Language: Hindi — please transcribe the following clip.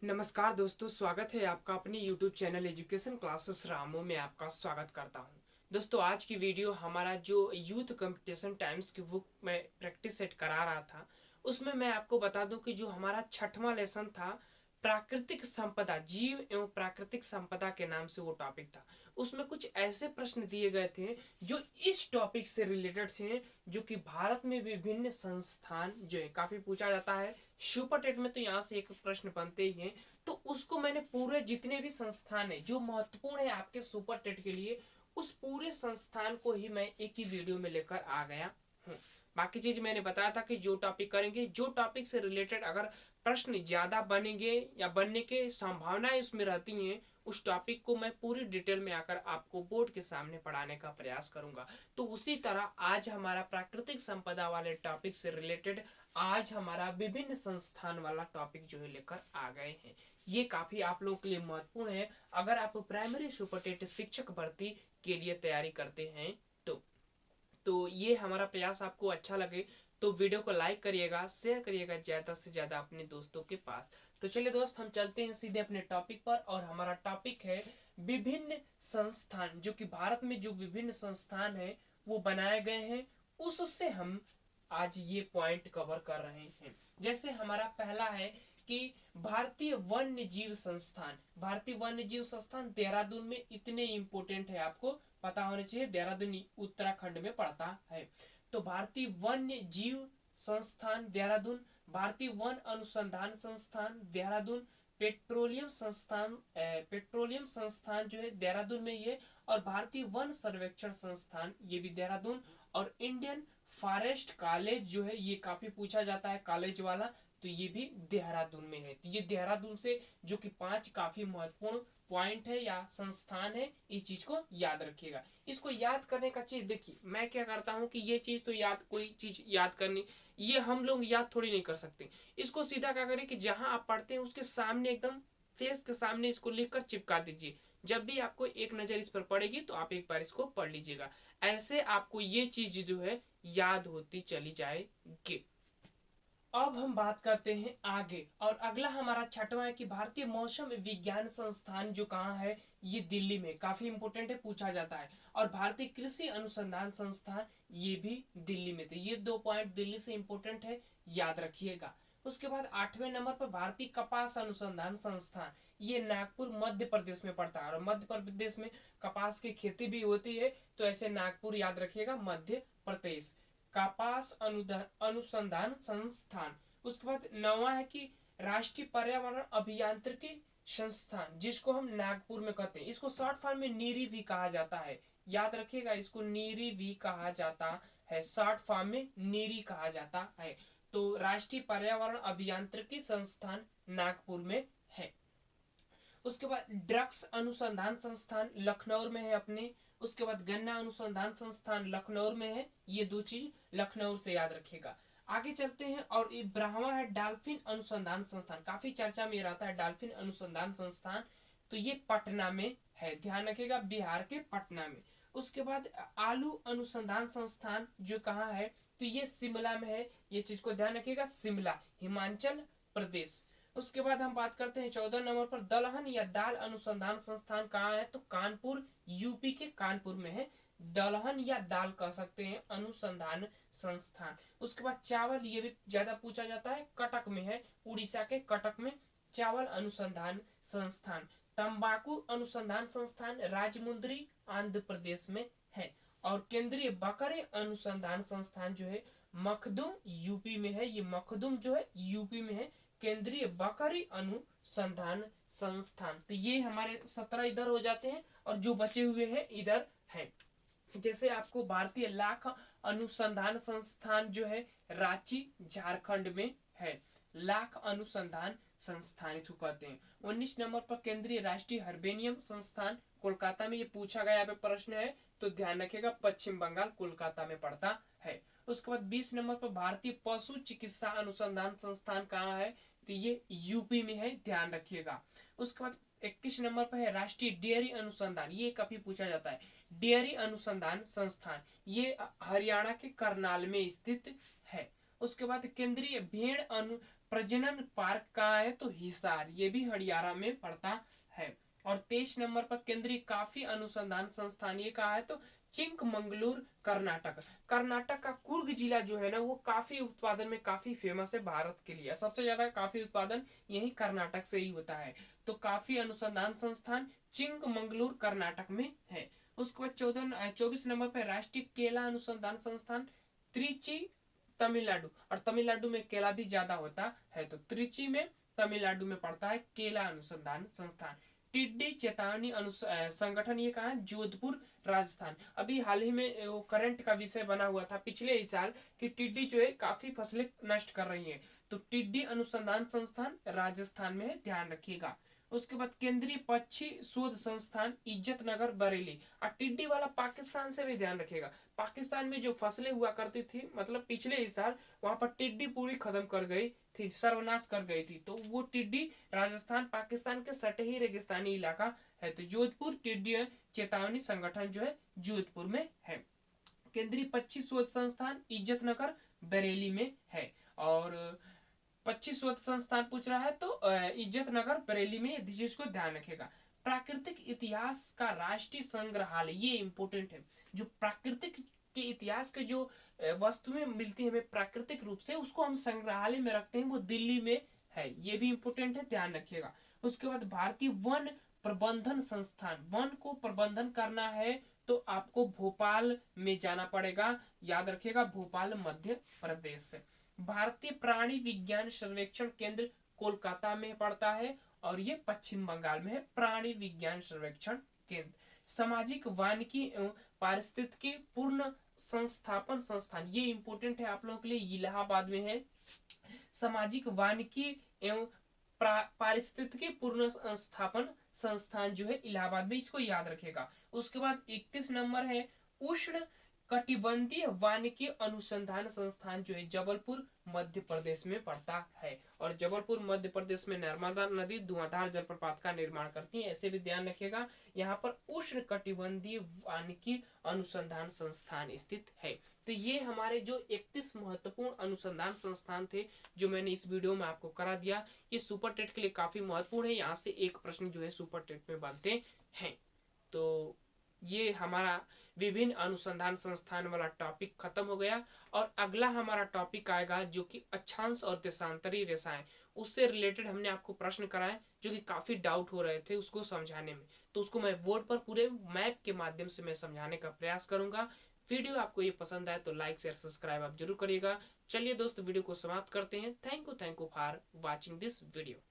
नमस्कार दोस्तों, स्वागत है आपका अपने YouTube चैनल एजुकेशन क्लासेस रामो में। आपका स्वागत करता हूं। दोस्तों, आज की वीडियो हमारा जो यूथ कंपटीशन टाइम्स की बुक में प्रैक्टिस सेट करा रहा था, उसमें मैं आपको बता दूं कि जो हमारा 6वां लेसन था, प्राकृतिक संपदा, जीव एवं प्राकृतिक संपदा के नाम से वो टॉपिक था। उसमें कुछ ऐसे प्रश्न दिए गए थे जो इस टॉपिक से रिलेटेड थे, जो कि भारत में विभिन्न संस्थान जो है काफी पूछा जाता है। सुपर टेट में तो यहाँ से एक प्रश्न बनते ही हैं, तो उसको मैंने पूरे जितने भी संस्थान है जो महत्वपूर्ण है आपके सुपर टेट के लिए, उस पूरे संस्थान को ही मैं एक ही वीडियो में लेकर आ गया हूँ। बाकी चीज मैंने बताया था कि जो टॉपिक करेंगे, जो टॉपिक से रिलेटेड अगर प्रश्न ज्यादा बनेंगे या बनने के संभावनाएं उसमें रहती हैं, उस टॉपिक को मैं पूरी डिटेल में आकर आपको बोर्ड के सामने पढ़ाने का प्रयास करूंगा। तो उसी तरह आज हमारा प्राकृतिक संपदा वाले टॉपिक से रिलेटेड आज हमारा विभिन्न संस्थान वाला टॉपिक जो है लेकर आ गए हैं। ये काफी आप लोगों के लिए महत्वपूर्ण है अगर आप प्राइमरी सुपरटेट शिक्षक भर्ती के लिए तैयारी करते हैं। तो ये हमारा प्रयास आपको अच्छा लगे तो वीडियो को लाइक करिएगा, शेयर करिएगा ज्यादा से ज्यादा अपने दोस्तों के पास। तो चलिए दोस्त, हम चलते हैं सीधे अपने टॉपिक पर, और हमारा टॉपिक है विभिन्न संस्थान। जो कि भारत में जो विभिन्न संस्थान है वो बनाए गए हैं, उससे हम आज ये पॉइंट कवर कर रहे हैं। जैसे हमारा पहला है कि भारतीय वन्य जीव संस्थान। भारतीय वन्य जीव संस्थान देहरादून में इतने इंपोर्टेंट है, आपको पता होना चाहिए। देहरादून उत्तराखंड में पड़ता है। तो भारतीय वन्य जीव संस्थान देहरादून, भारतीय वन अनुसंधान संस्थान देहरादून, पेट्रोलियम संस्थान जो है देहरादून में ये, और भारतीय वन सर्वेक्षण संस्थान ये भी देहरादून, और इंडियन फॉरेस्ट कॉलेज जो है ये काफी पूछा जाता है कॉलेज वाला, तो ये भी देहरादून में है। तो ये देहरादून से जो कि 5 काफी महत्वपूर्ण पॉइंट है या संस्थान है, इस चीज को याद रखिएगा। इसको याद करने का चीज देखिए, मैं क्या करता हूँ कि ये चीज तो याद, कोई चीज याद करनी, ये हम लोग याद थोड़ी नहीं कर सकते। इसको सीधा क्या करें कि जहां आप पढ़ते हैं उसके सामने, एकदम फेस के सामने इसको लिखकर चिपका दीजिए। जब भी आपको एक नजर इस पर पड़ेगी तो आप एक बार इसको पढ़ लीजिएगा। ऐसे आपको ये चीज जो है याद होती चली जाएगी। अब हम बात करते हैं आगे, और अगला हमारा 6वां है कि भारतीय मौसम विज्ञान संस्थान जो कहाँ है, ये दिल्ली में, काफी इंपोर्टेंट है, पूछा जाता है। और भारतीय कृषि अनुसंधान संस्थान ये भी दिल्ली में थे। ये 2 पॉइंट दिल्ली से इंपोर्टेंट है, याद रखिएगा। उसके बाद 8वें नंबर पर भारतीय कपास अनुसंधान संस्थान, ये नागपुर मध्य प्रदेश में पड़ता है, और मध्य प्रदेश में कपास की खेती भी होती है, तो ऐसे नागपुर याद रखिएगा, मध्य प्रदेश। कपास अनुसंधान संस्थान। उसके बाद 9वां है कि राष्ट्रीय पर्यावरण अभियांत्रिकी संस्थान, जिसको हम नागपुर में कहते हैं। इसको शॉर्ट फॉर्म में नीरी भी कहा जाता है, याद रखिएगा, इसको नीरी भी कहा जाता है, शॉर्ट फॉर्म में नीरी कहा जाता है। तो राष्ट्रीय पर्यावरण अभियांत्रिकी संस्थान नागपुर में है। उसके बाद ड्रग्स अनुसंधान संस्थान लखनऊ में है अपने। उसके बाद गन्ना अनुसंधान संस्थान लखनऊ में है। ये 2 चीज लखनऊ से याद रखिएगा। आगे चलते हैं, और ये 12वां है डाल्फिन अनुसंधान संस्थान, काफी चर्चा में रहता है डाल्फिन अनुसंधान संस्थान, तो ये पटना में है, ध्यान रखिएगा, बिहार के पटना में। उसके बाद आलू अनुसंधान संस्थान जो कहाँ है, तो ये शिमला में है, ये चीज को ध्यान रखिएगा, शिमला, हिमाचल प्रदेश। उसके बाद हम बात करते हैं 14 नंबर पर दलहन या दाल अनुसंधान संस्थान कहाँ है, तो कानपुर, यूपी के कानपुर में है। दलहन या दाल कह सकते हैं अनुसंधान संस्थान। उसके बाद चावल, ये भी ज्यादा पूछा जाता है, कटक में है, उड़ीसा के कटक में चावल अनुसंधान संस्थान। तंबाकू अनुसंधान संस्थान राजमुंद्री, आंध्र प्रदेश में है। और केंद्रीय बकरे अनुसंधान संस्थान जो है मखदुम, यूपी में है। ये मखदुम जो है यूपी में है, केंद्रीय बकरी अनुसंधान संस्थान। तो ये हमारे 17 इधर हो जाते हैं, और जो बचे हुए हैं इधर हैं। जैसे आपको भारतीय लाख अनुसंधान संस्थान जो है रांची, झारखंड में है, लाख अनुसंधान संस्थान इसको कहते हैं। 19 नंबर पर केंद्रीय राष्ट्रीय हर्बेनियम संस्थान कोलकाता में, ये पूछा गया पे प्रश्न है, तो ध्यान रखिएगा, पश्चिम बंगाल, कोलकाता में पड़ता है। उसके बाद 20 नंबर पर भारतीय पशु चिकित्सा अनुसंधान संस्थान कहाँ है, तो ये यूपी में है, ध्यान रखिएगा। उसके बाद 21 नंबर पर है राष्ट्रीय डेयरी अनुसंधान, ये काफी पूछा जाता है, डेयरी अनुसंधान संस्थान, ये हरियाणा के करनाल में स्थित है। उसके बाद केंद्रीय भेड़ प्रजनन पार्क कहाँ है? तो हिसार, ये भी हरियाणा में पड़ता है। और 23 नंबर पर केंद्रीय काफी अनुसंधान संस्थान, ये कहा है? तो चिंकमंगलूर, कर्नाटक। कर्नाटक का कुर्ग जिला जो है ना, वो काफी उत्पादन में काफी फेमस है भारत के लिए। सबसे ज्यादा काफी उत्पादन यही कर्नाटक से ही होता है। तो काफी अनुसंधान संस्थान चिंकमंगलूर कर्नाटक में है। उसके बाद 24 नंबर पर राष्ट्रीय केला अनुसंधान संस्थान त्रिची, तमिलनाडु। और तमिलनाडु में केला भी ज्यादा होता है, तो त्रिची में तमिलनाडु में पड़ता है केला अनुसंधान संस्थान। टिड्डी चेतावनी संगठन, ये कहा है? जोधपुर, राजस्थान। अभी हाल ही में वो करंट का विषय बना हुआ था पिछले ही साल कि टिड्डी जो है काफी फसलें नष्ट कर रही है। तो टिड्डी अनुसंधान संस्थान राजस्थान में है, ध्यान रखिएगा। उसके बाद केंद्रीय पक्षी शोध संस्थान इज्जत नगर, बरेली। और टिड्डी वाला पाकिस्तान से भी ध्यान रखिएगा। पाकिस्तान में जो फसलें हुआ करती थी, मतलब पिछले ही साल, वहां पर टिड्डी पूरी खत्म कर गई थी, सर्वनाश कर गई थी। तो वो टिड्डी राजस्थान पाकिस्तान के सटे ही रेगिस्तानी इलाका है। तो जोधपुर टिड्डी चेतावनी संगठन जो है जोधपुर में है। केंद्रीय पक्षी शोध संस्थान इज्जत नगर, बरेली में है। और पक्षी शोध संस्थान पूछ रहा है तो इज्जत नगर, बरेली में, इस चीज को ध्यान रखेगा। प्राकृतिक इतिहास का राष्ट्रीय संग्रहालय, ये इंपोर्टेंट है। जो प्राकृतिक के इतिहास के जो वस्तुएं मिलती है हमें प्राकृतिक रूप से, उसको हम संग्रहालय में रखते हैं, वो दिल्ली में है। ये भी इंपोर्टेंट है, ध्यान रखिएगा। उसके बाद भारतीय वन प्रबंधन संस्थान, वन को प्रबंधन करना है तो आपको भोपाल में जाना पड़ेगा, याद रखिएगा, भोपाल, मध्य प्रदेश से। भारतीय प्राणी विज्ञान सर्वेक्षण केंद्र कोलकाता में पड़ता है, और ये पश्चिम बंगाल में है, प्राणी विज्ञान सर्वेक्षण केंद्र। सामाजिक वानिकी एवं पारिस्थितिकी पूर्ण संस्थापन संस्थान, ये इंपोर्टेंट है आप लोगों के लिए, इलाहाबाद में है। सामाजिक वानिकी एवं पारिस्थितिकी पूर्ण स्थापन संस्थान जो है इलाहाबाद में, इसको याद रखेगा। उसके बाद 31 नंबर है उष्ण कटिबंधीय वानिकी अनुसंधान संस्थान जो है जबलपुर, मध्य प्रदेश में पड़ता है। और जबलपुर मध्य प्रदेश में नर्मदा नदी धुआंधार जलप्रपात का निर्माण करती है, ऐसे भी ध्यान रखिएगा। यहाँ पर उष्ण कटिबंधीय वानिकी अनुसंधान संस्थान स्थित है। तो ये हमारे जो 31 महत्वपूर्ण अनुसंधान संस्थान थे जो मैंने इस वीडियो में आपको करा दिया, ये सुपर टेट के लिए काफी महत्वपूर्ण है। यहाँ से एक प्रश्न जो है सुपर टेट में बनते हैं। तो ये हमारा विभिन्न अनुसंधान संस्थान वाला टॉपिक खत्म हो गया। और अगला हमारा टॉपिक आएगा जो कि अक्षांश और देशांतरी रेखाएं, उससे रिलेटेड हमने आपको प्रश्न कराए जो कि काफी डाउट हो रहे थे उसको समझाने में। तो उसको मैं बोर्ड पर पूरे मैप के माध्यम से मैं समझाने का प्रयास करूंगा। वीडियो आपको ये पसंद आए तो लाइक शेयर सब्सक्राइब आप जरूर करिएगा। चलिए दोस्त, वीडियो को समाप्त करते हैं। Thank you for watching this video.